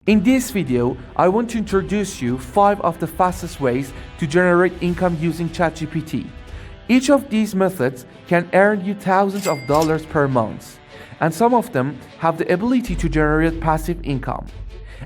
In this video, I want to introduce you 5 of the fastest ways to generate income using ChatGPT. Each of these methods can earn you thousands of dollars per month, and some of them have the ability to generate passive income.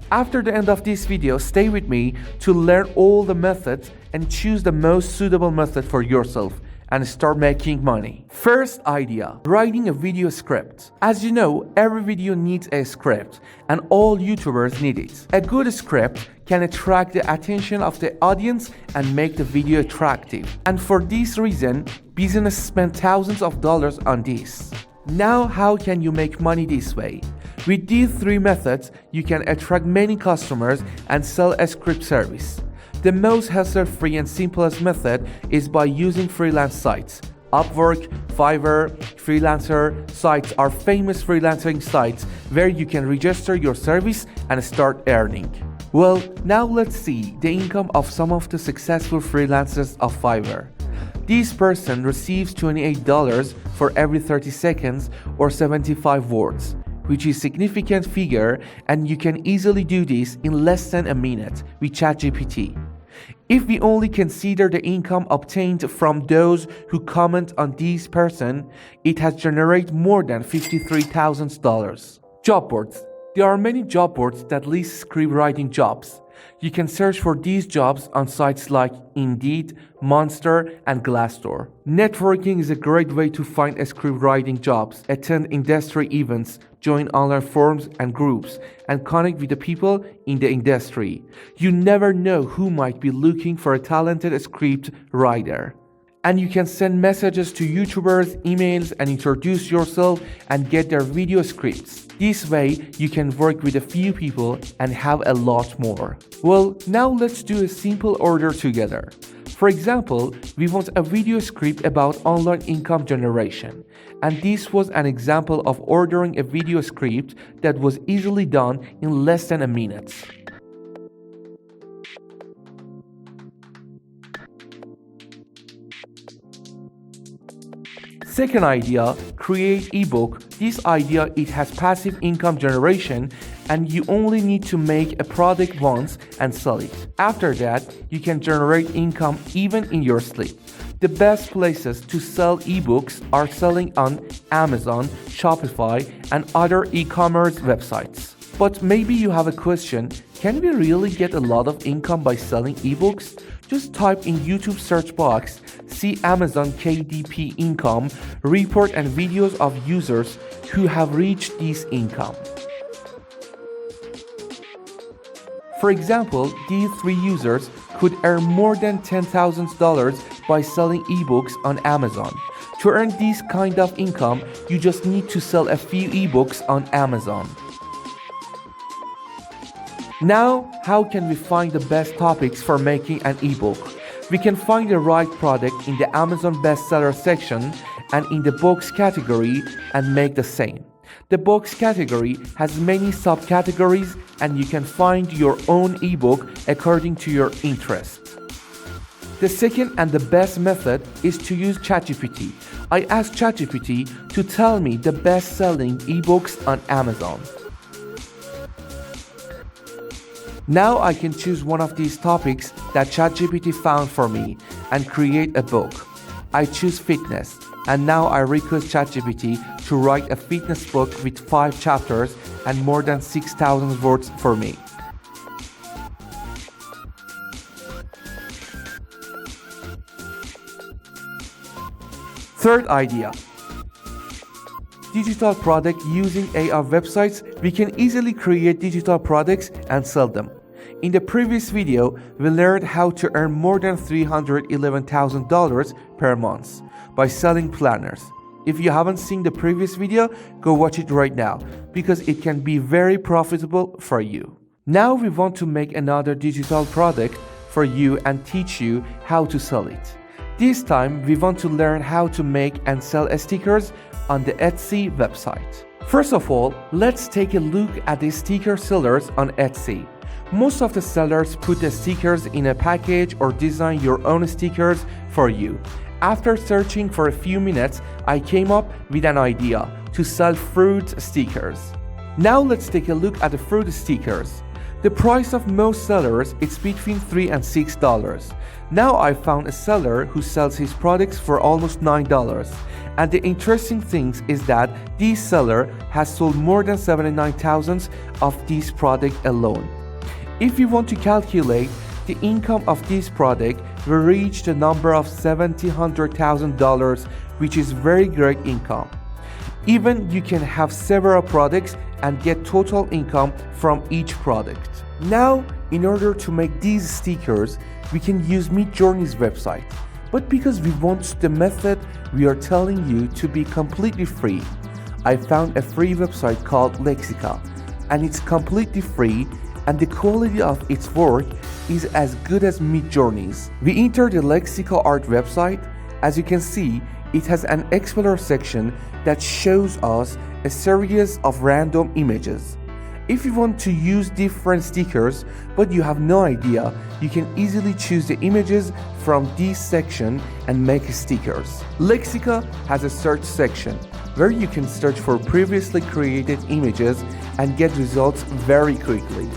After the end of this video, stay with me to learn all the methods and choose the most suitable method for yourself and start making money. First idea, writing a video script. As you know, every video needs a script and all YouTubers need it. A good script can attract the attention of the audience and make the video attractive. And for this reason, businesses spend thousands of dollars on this. Now, how can you make money this way? With these 3 methods, you can attract many customers and sell a script service. The most hassle-free and simplest method is by using freelance sites. Upwork, Fiverr, Freelancer sites are famous freelancing sites where you can register your service and start earning. Well, now let's see the income of some of the successful freelancers of Fiverr. This person receives $28 for every 30 seconds or 75 words, which is a significant figure, and you can easily do this in less than a minute with ChatGPT. If we only consider the income obtained from those who comment on this person, it has generated more than $53,000. Job boards. There are many job boards that list script writing jobs. You can search for these jobs on sites like Indeed, Monster, and Glassdoor. Networking is a great way to find script writing jobs, attend industry events, join online forums and groups, and connect with the people in the industry. You never know who might be looking for a talented script writer. And you can send messages to YouTubers, emails, and introduce yourself and get their video scripts. This way, you can work with a few people and have a lot more. Well, now let's do a simple order together. For example, we want a video script about online income generation. And this was an example of ordering a video script that was easily done in less than a minute. Second idea, create ebook. This idea, it has passive income generation and you only need to make a product once and sell it. After that, you can generate income even in your sleep. The best places to sell ebooks are selling on Amazon, Shopify, and other e-commerce websites. But maybe you have a question, can we really get a lot of income by selling ebooks? Just type in YouTube search box, see Amazon KDP income, report and videos of users who have reached this income. For example, these 3 users could earn more than $10,000 by selling ebooks on Amazon. To earn this kind of income, you just need to sell a few ebooks on Amazon. Now, how can we find the best topics for making an ebook? We can find the right product in the Amazon bestseller section and in the books category and make the same. The books category has many subcategories and you can find your own ebook according to your interest. The second and the best method is to use ChatGPT. I asked ChatGPT to tell me the best-selling ebooks on Amazon. Now I can choose one of these topics that ChatGPT found for me and create a book. I choose fitness, and now I request ChatGPT to write a fitness book with 5 chapters and more than 6,000 words for me. Third idea. Digital product. Using AI websites, we can easily create digital products and sell them. In the previous video, we learned how to earn more than $311,000 per month by selling planners. If you haven't seen the previous video, go watch it right now because it can be very profitable for you. Now we want to make another digital product for you and teach you how to sell it. This time, we want to learn how to make and sell stickers on the Etsy website. First of all, let's take a look at the sticker sellers on Etsy. Most of the sellers put the stickers in a package or design your own stickers for you. After searching for a few minutes, I came up with an idea to sell fruit stickers. Now let's take a look at the fruit stickers. The price of most sellers is between $3 and $6. Now I found a seller who sells his products for almost $9. And the interesting thing is that this seller has sold more than 79,000 of this product alone. If you want to calculate, the income of this product will reach the number of $700,000, which is very great income. Even you can have several products and get total income from each product. Now, in order to make these stickers, we can use Midjourney's website. But because we want the method we are telling you to be completely free, I found a free website called Lexica, and it's completely free, and the quality of its work is as good as Midjourney's. We entered the Lexica art website. As you can see, it has an Explorer section that shows us a series of random images. If you want to use different stickers but you have no idea, you can easily choose the images from this section and make stickers. Lexica has a search section where you can search for previously created images and get results very quickly.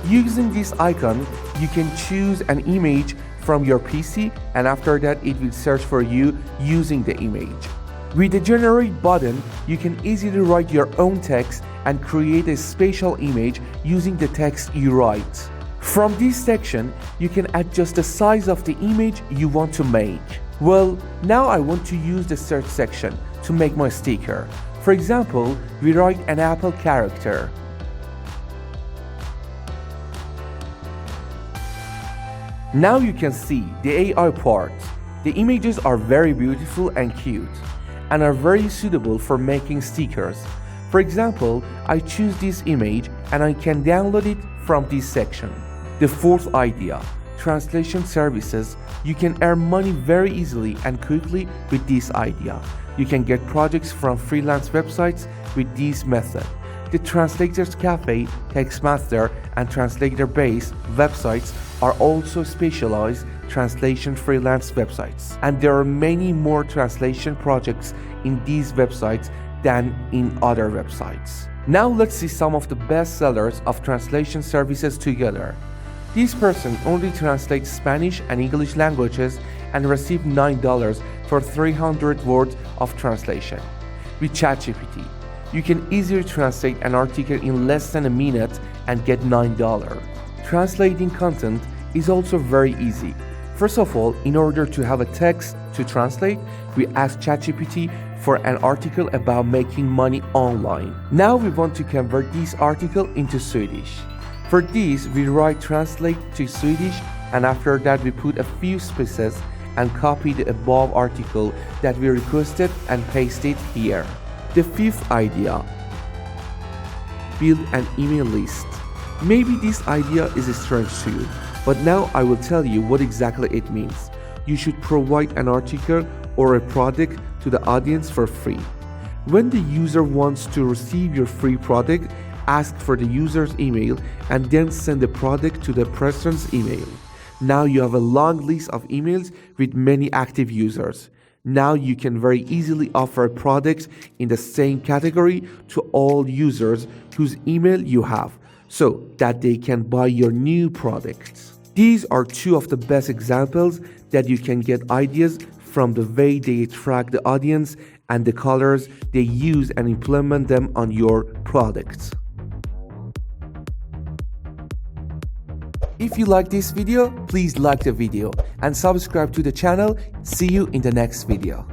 Using this icon, you can choose an image from your PC, and after that it will search for you using the image. With the generate button, you can easily write your own text and create a spatial image using the text you write. From this section, you can adjust the size of the image you want to make. Well, now I want to use the search section to make my sticker. For example, we write an Apple character. Now you can see the AI part. The images are very beautiful and cute, and are very suitable for making stickers. For example, I choose this image and I can download it from this section. The fourth idea, translation services. You can earn money very easily and quickly with this idea. You can get projects from freelance websites with this method. The Translators Cafe, Textmaster, and Translator Base websites are also specialized translation freelance websites, and there are many more translation projects in these websites than in other websites. Now let's see some of the best sellers of translation services together. This person only translates Spanish and English languages and received $9 for 300 words of translation. With ChatGPT, you can easily translate an article in less than a minute and get $9. Translating content is also very easy. First of all, in order to have a text to translate, we ask ChatGPT for an article about making money online. Now we want to convert this article into Swedish. For this, we write translate to Swedish, and after that we put a few spaces and copy the above article that we requested and paste it here. The fifth idea, build an email list. Maybe this idea is strange to you, but now I will tell you what exactly it means. You should provide an article or a product to the audience for free. When the user wants to receive your free product, ask for the user's email and then send the product to the person's email. Now you have a long list of emails with many active users. Now you can very easily offer products in the same category to all users whose email you have, so that they can buy your new products. These are two of the best examples that you can get ideas from the way they track the audience and the colors they use and implement them on your products. If you like this video, please like the video and subscribe to the channel. See you in the next video.